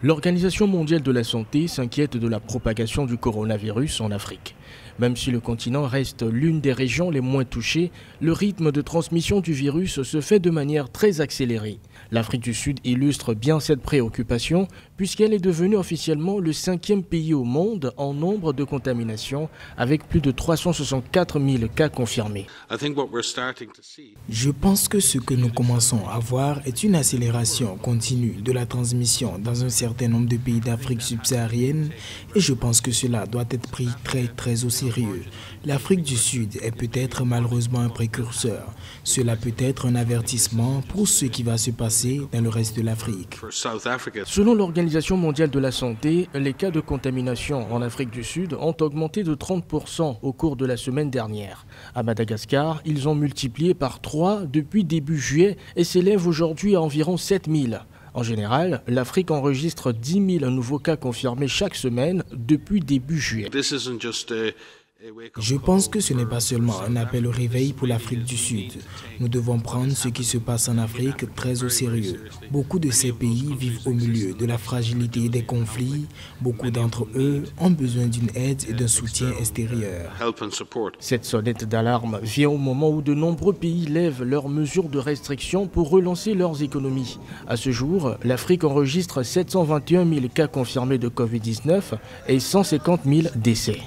L'Organisation mondiale de la santé s'inquiète de la propagation du coronavirus en Afrique. Même si le continent reste l'une des régions les moins touchées, le rythme de transmission du virus se fait de manière très accélérée. L'Afrique du Sud illustre bien cette préoccupation puisqu'elle est devenue officiellement le 5e pays au monde en nombre de contaminations avec plus de 364 000 cas confirmés. Je pense que ce que nous commençons à voir est une accélération continue de la transmission dans un certain nombre de pays d'Afrique subsaharienne et je pense que cela doit être pris très au sérieux. L'Afrique du Sud est peut-être malheureusement un précurseur. Cela peut être un avertissement pour ce qui va se passer dans le reste de l'Afrique. Selon l'Organisation mondiale de la santé, les cas de contamination en Afrique du Sud ont augmenté de 30% au cours de la semaine dernière. À Madagascar, ils ont multiplié par 3 depuis début juillet et s'élèvent aujourd'hui à environ 7 000. En général, l'Afrique enregistre 10 000 nouveaux cas confirmés chaque semaine depuis début juillet. Je pense que ce n'est pas seulement un appel au réveil pour l'Afrique du Sud. Nous devons prendre ce qui se passe en Afrique très au sérieux. Beaucoup de ces pays vivent au milieu de la fragilité et des conflits. Beaucoup d'entre eux ont besoin d'une aide et d'un soutien extérieur. Cette sonnette d'alarme vient au moment où de nombreux pays lèvent leurs mesures de restriction pour relancer leurs économies. À ce jour, l'Afrique enregistre 721 000 cas confirmés de Covid-19 et 150 000 décès.